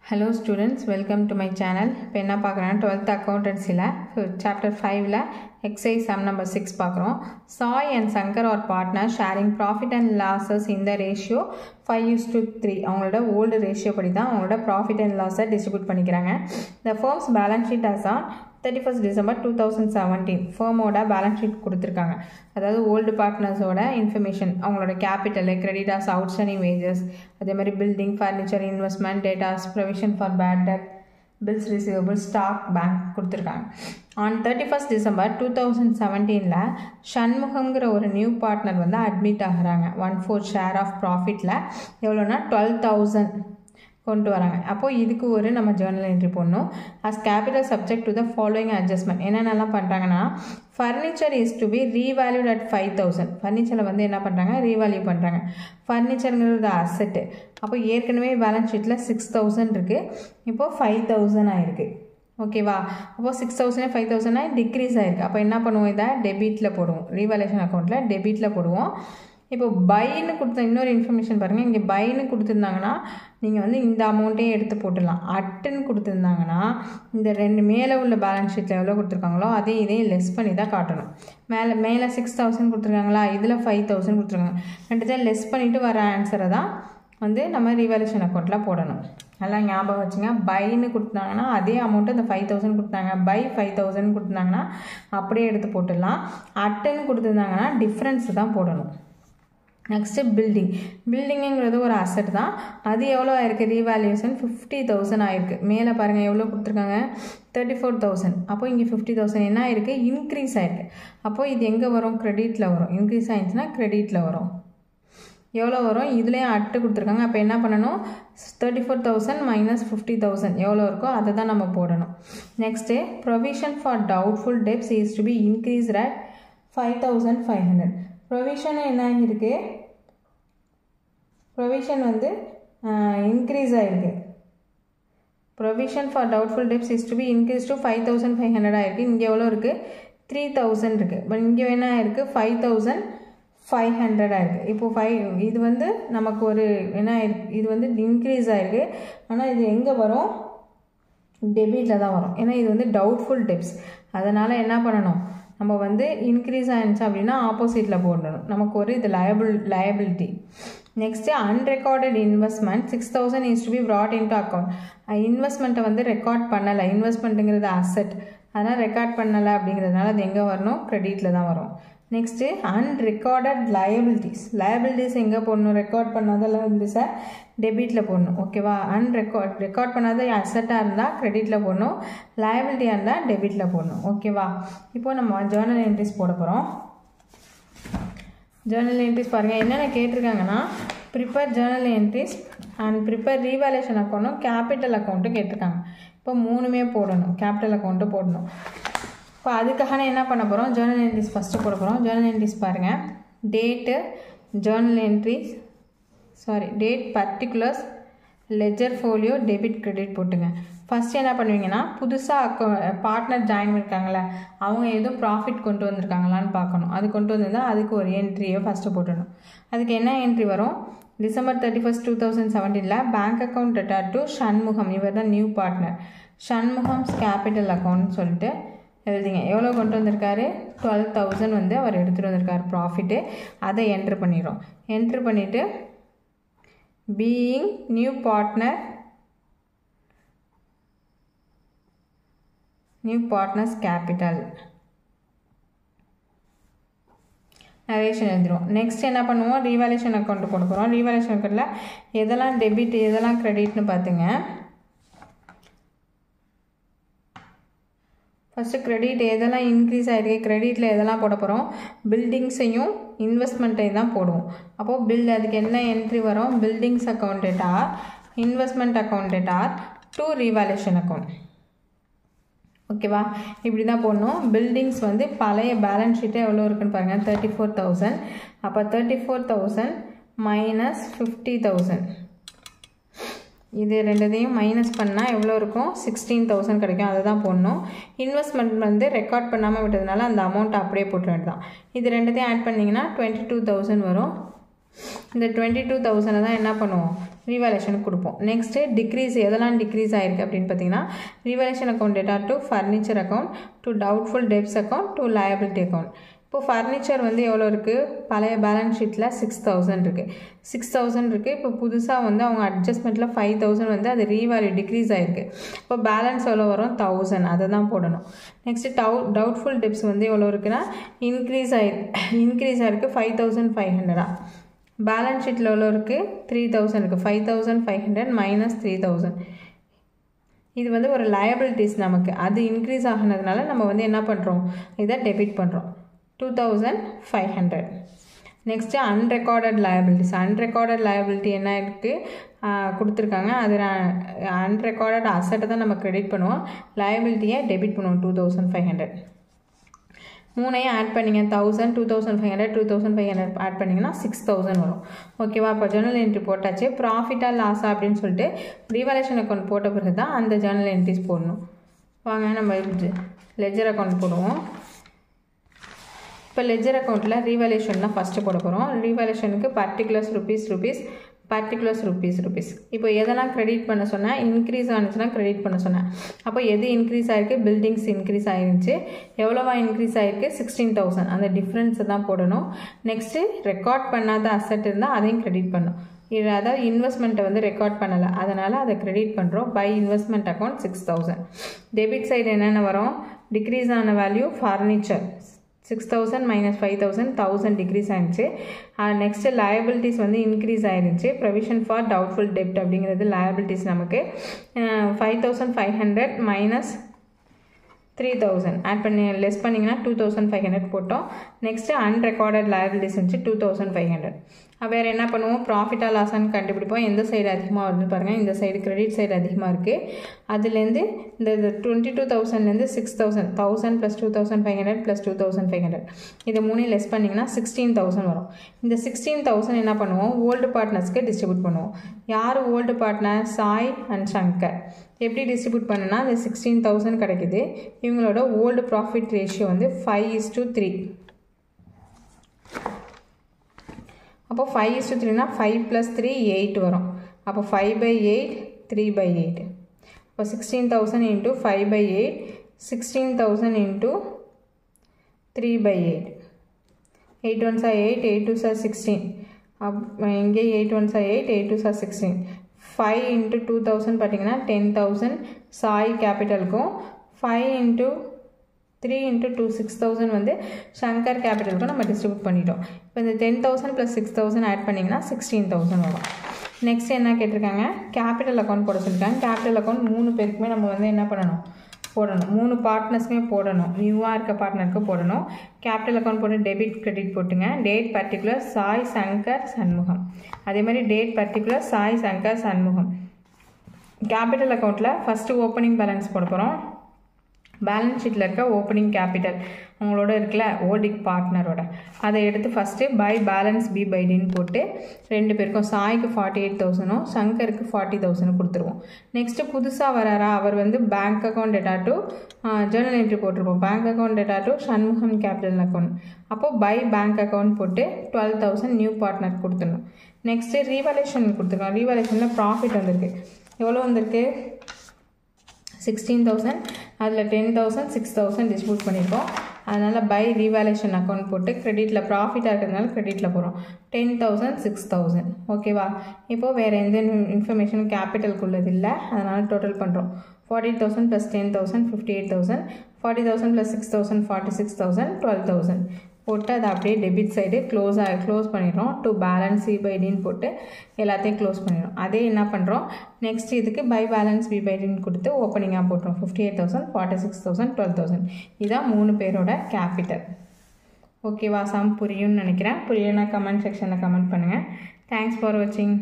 Hello students, welcome to my channel. இப்போ என்ன பார்க்குறேன் 12th accountancyல chapter 5ல exercise sum number 6 பார்க்குறோம். Sai and Shankar are partners sharing profit and losses in the ratio 5:3. அவங்களோட old ratio படி தான் அவங்களோட profit and loss distribute பண்ணிக்கிறாங்க. The firm's balance sheet as on 31st December 2017 firmோட balance sheet கொடுத்துருக்காங்க. அதாவது old partnersோட information, அவங்களோட capital, creditors, outstanding wages, அதே மாதிரி building, furniture, investment, data, provision for bad debt, bills receivable, stock, bank கொடுத்துருக்காங்க. On 31st December 2017ல ஷண்முகம்ங்கிற ஒரு new partner வந்து admit ஆகுறாங்க. 1/4 share of ப்ராஃபிட்டில் எவ்வளோன்னா 12,000 கொண்டு வராங்க. அப்போது இதுக்கு ஒரு நம்ம ஜேர்னல் என்ட்ரி போடணும். As capital subject to the following adjustment. என்னென்னலாம் பண்ணுறாங்கன்னா, furniture is to be revalued at 5,000. ஃபர்னிச்சரை வந்து என்ன பண்ணுறாங்க, ரீவேல்யூ பண்ணுறாங்க. ஃபர்னிச்சருங்கிறது அசெட்டு. அப்போ ஏற்கனவே பேலன்ஸ் ஷீட்டில் 6,000 இருக்குது, இப்போது 5,000 ஆயிருக்கு. ஓகேவா? அப்போது 6,000 5,000 டிக்ரீஸ் ஆகிருக்கு. அப்போ என்ன பண்ணுவோம், இதை டெபிட்டில் போடுவோம். ரீவேல்யூஷன் அக்கௌண்ட்டில் டெபிட்டில் போடுவோம். இப்போ பைன்னு கொடுத்த இன்னொரு இன்ஃபர்மேஷன் பாருங்கள். இங்கே பைன்னு கொடுத்துருந்தாங்கன்னா நீங்கள் வந்து இந்த அமௌண்ட்டே எடுத்து போட்டுடலாம். அட்டுன்னு கொடுத்துருந்தாங்கன்னா இந்த ரெண்டு மேலே உள்ள பேலன்ஸ் ஷீட்டில் எவ்வளோ கொடுத்துருக்காங்களோ இதையும் லெஸ் பண்ணி தான் காட்டணும். மேலே 6,000 கொடுத்துருக்காங்களா, இதில் 5,000 கொடுத்துருக்காங்க. ரெண்டுத்தையும் லெஸ் பண்ணிவிட்டு வர ஆன்சரை தான் வந்து நம்ம ரீவேல்யூஷன் அக்கௌண்ட்டில் போடணும். நல்லா ஞாபகம் வச்சுங்க. பைன்னு கொடுத்தாங்கன்னா அதே அமௌண்ட்டு இந்த 5,000 கொடுத்தாங்க, பை 5,000 கொடுத்துருந்தாங்கன்னா அப்படியே எடுத்து போட்டுடலாம். அட்டுன்னு கொடுத்துருந்தாங்கன்னா டிஃப்ரென்ஸ் தான் போடணும். நெக்ஸ்ட்டு பில்டிங்குங்கிறது ஒரு அசட் தான். அது எவ்வளோ ஆயிருக்கு, ரீவேல்யூஷன் 50,000 ஆயிருக்கு. மேலே பாருங்கள் எவ்வளோ கொடுத்துருக்காங்க, 34,000. அப்போது இங்கே 50,000 என்ன ஆயிருக்கு, இன்க்ரீஸ் ஆயிருக்கு. அப்போது இது எங்கே வரும், கிரெடிட்டில் வரும். இன்க்ரீஸ் ஆயிடுச்சுன்னா கிரெடிட்டில் வரும். எவ்வளோ வரும், இதுலேயும் அட்டு கொடுத்துருக்காங்க. அப்போ என்ன பண்ணணும், 34,000 மைனஸ் 50,000 எவ்வளோ இருக்கோ அதை தான் நம்ம போடணும். Next provision for doubtful debts is to be increased at 5,500. Provision என்ன ஆகிருக்கு, ப்ரொவிஷன் வந்து இன்க்ரீஸ் ஆகிருக்கு. Provision for doubtful debts is to be increase to 5,500 ஆகிருக்கு. இங்கே எவ்வளோ இருக்குது, 3,000 இருக்குது. பட் இங்கே என்ன இருக்குது, 5,500 ஆகிருக்கு. இப்போது இது வந்து நமக்கு ஒரு என்ன ஆயிருக்கு, இது வந்து இன்க்ரீஸ் ஆகிருக்கு. ஆனால் இது எங்கே வரும், டெபிட்டில் தான் வரும். ஏன்னா இது வந்து டவுட்ஃபுல் டெப்ஸ். அதனால் என்ன பண்ணணும், நம்ம வந்து இன்க்ரீஸ் ஆகிடுச்சு அப்படின்னா ஆப்போசிட்டில் போடணும். நமக்கு ஒரு இது liability. Next unrecorded investment 6,000 is to be brought into account. இன்வெஸ்ட்மெண்ட்டை வந்து ரெக்கார்ட் பண்ணலை. இன்வெஸ்ட்மெண்ட்டுங்கிறது அசெட், அதனால் ரெக்கார்ட் பண்ணலை அப்படிங்கிறதுனால அது எங்கே வரணும், கிரெடிட்டில் தான் வரும். நெக்ஸ்ட்டு அன்ரெக்கார்டட் லயபிலிட்டிஸ் எங்கே போடணும், ரெக்கார்ட் பண்ணாத லயபிலிட்டிஸை டெபிட்டில் போடணும். ஓகேவா? ரெக்கார்ட் பண்ணாத அசெட்டாக இருந்தால் கிரெடிட்டில் போடணும், லயபிலிட்டியாக இருந்தால் டெபிட்டில் போடணும். ஓகேவா? இப்போது நம்ம ஜேர்னல் என்ட்ரிஸ் போட போகிறோம். ஜேர்னல் என்ட்ரிஸ் பாருங்கள் என்னென்ன கேட்டிருக்காங்கன்னா, prepare journal entries and prepare revaluation அக்கௌண்ட்டும் கேபிட்டல் அக்கௌண்ட்டும் கேட்டிருக்காங்க. இப்போ மூணுமே போடணும், கேபிட்டல் அக்கௌண்ட்டு போடணும். இப்போ அதுக்காக என்ன பண்ண போகிறோம், ஜேர்னல் என்ட்ரிஸ் ஃபஸ்ட்டு போட போகிறோம். ஜேர்னல் என்ட்ரிஸ் பாருங்கள். Date, Journal entries, date, particulars, ledger folio, debit, credit போட்டுங்க. ஃபஸ்ட்டு என்ன பண்ணுவீங்கன்னா, புதுசாக பார்ட்னர் ஜாயின் பண்ணியிருக்காங்களே அவங்க எதுவும் ப்ராஃபிட் கொண்டு வந்திருக்காங்களான்னு பார்க்கணும். அது கொண்டு வந்திருந்தால் அதுக்கு ஒரு என்ட்ரியை ஃபஸ்ட்டு போட்டணும். அதுக்கு என்ன என்ட்ரி வரும், December 31st 2017 bank account debtor to Shanmugam, இவர் தான் நியூ பார்ட்னர். ஷண்முகம்ஸ் கேபிட்டல் அக்கௌண்ட்னு சொல்லிட்டு எழுதிங்க. எவ்வளோ கொண்டு வந்திருக்காரு, 12,000 வந்து அவர் எடுத்துகிட்டு வந்திருக்காரு ப்ராஃபிட்டு. அதை என்ட்ரு பண்ணிடுறோம். என்ட்ரு பண்ணிவிட்டு being new partners capital narration எழுதிடும். நெக்ஸ்ட் என்ன பண்ணுவோம், ரீவேல்யூஷன் அக்கௌண்ட் போட போகிறோம். ரீவேல்யூஷன் அக்கௌண்ட்டில் எதெல்லாம் டெபிட் எதெல்லாம் கிரெடிட்னு பார்த்துங்க. ஃபஸ்ட்டு கிரெடிட் எதெல்லாம் இன்க்ரீஸ் ஆகிருக்கு, கிரெடிட்டில் எதெல்லாம் போட போகிறோம், பில்டிங்ஸையும் இன்வெஸ்ட்மெண்ட்டையும் தான் போடுவோம். அப்போது அதுக்கு என்ன என்ட்ரி வரும், buildings account debtor, investment account debtor to revaluation account. ஓகேவா? இப்படி தான் போடணும். பில்டிங்ஸ் வந்து பழைய பேலன்ஸ் ஷீட்டே எவ்வளோ இருக்குன்னு பாருங்கள், 34,000. அப்போ 34,000 மைனஸ் 50,000, இது ரெண்டுத்தையும் மைனஸ் பண்ணால் எவ்வளோ இருக்கும், 16,000 கிடைக்கும். அதை தான் போடணும். இன்வெஸ்ட்மெண்ட் வந்து ரெக்கார்ட் பண்ணாமல் விட்டதுனால அந்த அமௌண்ட் அப்படியே போட்டு வேண்டியதான். இது ரெண்டுத்தையும் ஆட் பண்ணிங்கன்னா 22,000 வரும். இந்த 22,000 தான் என்ன பண்ணுவோம், ரீவேல்யூஷனுக்கு கொடுப்போம். நெக்ஸ்ட்டு டிக்ரீஸ் எதெல்லாம் டிக்ரீஸ் ஆகிருக்கு அப்படின்னு பார்த்தீங்கன்னா revaluation account data to furniture account, to doubtful debts account, to liability account. இப்போ ஃபர்னிச்சர் வந்து எவ்வளோ இருக்குது, பழைய பேலன்ஸ் ஷீட்டில் 6000 இருக்குது, 6000 இருக்குது. இப்போ புதுசாக வந்து அவங்க அட்ஜஸ்ட்மெண்ட்டில் 5000 வந்து அது ரீவேல்யூ டிக்ரீஸ் ஆகிருக்கு. இப்போ பேலன்ஸ் எவ்வளோ வரும், 1000, அதை தான் போடணும். நெக்ஸ்ட்டு டவுட்ஃபுல் டெப்ஸ் வந்து எவ்வளோ இருக்குன்னா இன்க்ரீஸ் ஆகிருக்கு 5500. பேலன்ஸ் ஷீட்டில் எவ்வளோ இருக்குது, 3000 இருக்குது. 5500 மைனஸ் 3000. இது வந்து ஒரு லயபிலிட்டிஸ் நமக்கு, அது இன்க்ரீஸ் ஆகினதுனால நம்ம வந்து என்ன பண்ணுறோம், இதை டெபிட் பண்ணுறோம். 2500. Next unrecorded liabilities. Unrecorded liability என்ன இருக்குது கொடுத்துருக்காங்க, அது அன்ரெக்கார்டட் அசட்டை தான் நம்ம கிரெடிட் பண்ணுவோம், லயபிலிட்டியை டெபிட் பண்ணுவோம். 2500. மூணையும் ஆட் பண்ணிங்க 1000, 2500, 2500 ஆட் பண்ணிங்கன்னா 6000 வரும். ஓகேவா? இப்போ ஜேர்னல் என்ட்ரி போட்டாச்சு. ப்ராஃபிட்டாக லாஸா அப்படின்னு சொல்லிட்டு ரீவேல்யூஷன் அக்கௌண்ட் போட்ட பிறகு தான் அந்த ஜேர்னல் என்ட்ரிஸ் போடணும். வாங்க நம்ம லெட்ஜர் அக்கௌண்ட் போடுவோம். இப்போ லெட்ஜர் அக்கௌண்ட்டில் ரீவேல்யூஷன் தான் ஃபஸ்ட்டு போட போகிறோம். ரீவேல்யூஷனுக்கு பர்டிகுலர்ஸ் ருபீஸ். இப்போ எதெல்லாம் கிரெடிட் பண்ண சொன்னேன், இன்க்ரீஸ் ஆனிச்சுன்னா கிரெடிட் பண்ண சொன்னேன். அப்போ எது இன்க்ரீஸ் ஆகிருக்கு, பில்டிங்ஸ் இன்க்ரீஸ் ஆகிருந்துச்சு. எவ்வளோவா இன்க்ரீஸ் ஆகிருக்கு, 16000. அந்த டிஃப்ரென்ஸை தான் போடணும். நெக்ஸ்ட்டு ரெக்கார்ட் பண்ணாத அசட் இருந்தால் அதையும் கிரெடிட் பண்ணணும். இது அதாவது இன்வெஸ்ட்மெண்ட்டை வந்து ரெக்கார்ட் பண்ணலை, அதனால் அதை கிரெடிட் பண்ணுறோம். By investment account 6000. Debit side என்னென்ன வரும், டிக்ரீஸ் ஆன வேல்யூ ஃபர்னிச்சர் 6000 மைனஸ் 5000, 1000 டிக்ரீஸ் ஆகிடுச்சு. நெக்ஸ்ட்டு லயபிலிட்டிஸ் வந்து இன்க்ரீஸ் ஆகிருந்துச்சு. ப்ரொவிஷன் ஃபார் டவுட்ஃபுல் டெப்ட் அப்படிங்கிறது லயபிலிட்டிஸ் நமக்கு 5500 மைனஸ் 3000 ஆட் பண்ணி லெஸ் பண்ணிங்கன்னா 2500 போட்டோம். நெக்ஸ்ட்டு அன்ரெக்கார்டட் லயபிலிட்டிஸ் இருந்துச்சு 2500. வேறு என்ன பண்ணுவோம், ப்ராஃபிட்டாக லாஸான்னு கண்டுபிடிப்போம். எந்த சைடு அதிகமாக வருதுன்னு பாருங்கள், இந்த சைடு கிரெடிட் சைடு அதிகமாக இருக்குது. அதுலேருந்து இந்த 22,000லேருந்து 6000, 1000 + 2500 + 2500 இதை 3 லெஸ் பண்ணிங்கன்னா 16000 வரும். இந்த 16000 என்ன பண்ணுவோம், ஓல்டு பார்ட்னர்ஸ்க்கு டிஸ்ட்ரிபியூட் பண்ணுவோம். யார் old partner, Sai and Shankar. எப்படி டிஸ்ட்ரிபியூட் பண்ணுன்னா இந்த 16000 கிடைக்குது. இவங்களோட ஓல்டு ப்ராஃபிட் ரேஷியோ வந்து 5:3. அப்போ 5:3னா 5 + 3 8 வரும். அப்போ 5/8 3/8. இப்போ 16000 × 5/8, 16000 × 3/8. 8 1s are 8, 8 2s are 16. இங்கே 8 1s are 8, 8 2s are 16. 5 × 2000 பார்த்தீங்கன்னா 10000 சாய் கேபிட்டலுக்கும், 5 × 3 × 2 6000 வந்து சங்கர் கேபிட்டலுக்கும் நம்ம டிஸ்ட்ரிபியூட் பண்ணிட்டோம். இப்போ இந்த 10000 + 6000 ஆட் பண்ணிங்கன்னா 16000 வரும். நெக்ஸ்ட் என்ன கேட்டிருக்காங்க, கேபிட்டல் அக்கௌண்ட் போட சொல்லியிருக்காங்க. கேபிட்டல் அக்கௌண்ட் 3 பேருக்குமே நம்ம வந்து என்ன பண்ணணும், போடணும். 3 பார்ட்னர்ஸ்க்குமே போடணும். நியூவாக இருக்க பார்ட்னருக்கு போடணும். கேபிட்டல் அக்கௌண்ட் போட்டு டெபிட் கிரெடிட் போட்டுங்க. Date particular Sai Shankar Shanmugam. அதே மாதிரி date particular Sai Shankar Shanmugam. Capital அக்கௌண்ட்டில் ஃபஸ்ட்டு ஓப்பனிங் பேலன்ஸ் போட போகிறோம். பேலன்ஸ் ஷீட்டில் இருக்க ஓப்பனிங் கேபிட்டல் உங்களோட இருக்குல்ல ஓடிக் பார்ட்னரோட, அதை எடுத்து ஃபஸ்ட்டு பை பேலன்ஸ் B/Dன்னு போட்டு 2 பேருக்கும் சாய்க்கு 48,000 சங்கருக்கு 40,000 கொடுத்துருவோம். நெக்ஸ்ட்டு புதுசாக வராரா, அவர் வந்து bank account data to journal entry போட்டிருப்போம். Bank account data to Shanmugam capital account. அப்போது பை பேங்க் அக்கௌண்ட் போட்டு 12,000 நியூ பார்ட்னர் கொடுத்துடணும். நெக்ஸ்ட்டு ரீவேல்யூஷன் கொடுத்துருக்கோம். ரீவேல்யூஷனில் ப்ராஃபிட் வந்திருக்கு. எவ்வளோ வந்திருக்கு, 16,000. அதில் 10,000 6,000 டிஸ்ட்ரிபியூட் பண்ணியிருக்கோம். அதனால் பை ரீவேல்யூஷன் அக்கௌண்ட் போட்டு கிரெடிட்டில் ப்ராஃபிட்டாக இருக்கிறதுனால கிரெடிட்டில் போகிறோம். 10,000 6,000. ஓகேவா? இப்போது வேறு எந்த இன்ஃபர்மேஷனும் கேபிட்டலுக்குள்ளது இல்லை, அதனால் டோட்டல் பண்ணுறோம். 40,000 + 10,000 58,000, 40,000 + 6,000 46,000, 12,000 போட்டு அதை அப்படியே டெபிட் சைடு க்ளோஸ் பண்ணிடுறோம். டு பேலன்ஸ் B/Dன்னு போட்டு எல்லாத்தையும் க்ளோஸ் பண்ணிடுறோம். அதே என்ன பண்ணுறோம், நெக்ஸ்ட் இதுக்கு பை பேலன்ஸ் B/Dன்னு கொடுத்து ஓப்பனிங்காக போட்டுரும். 58,000 46,000 12,000. இதான் 3 பேரோட கேபிட்டல். ஓகேவா? சம் புரியும்னு நினைக்கிறேன். புரியும்னா கமெண்ட் செக்ஷனில் கமெண்ட் பண்ணுங்கள். தேங்க்ஸ் ஃபார் வாட்சிங்.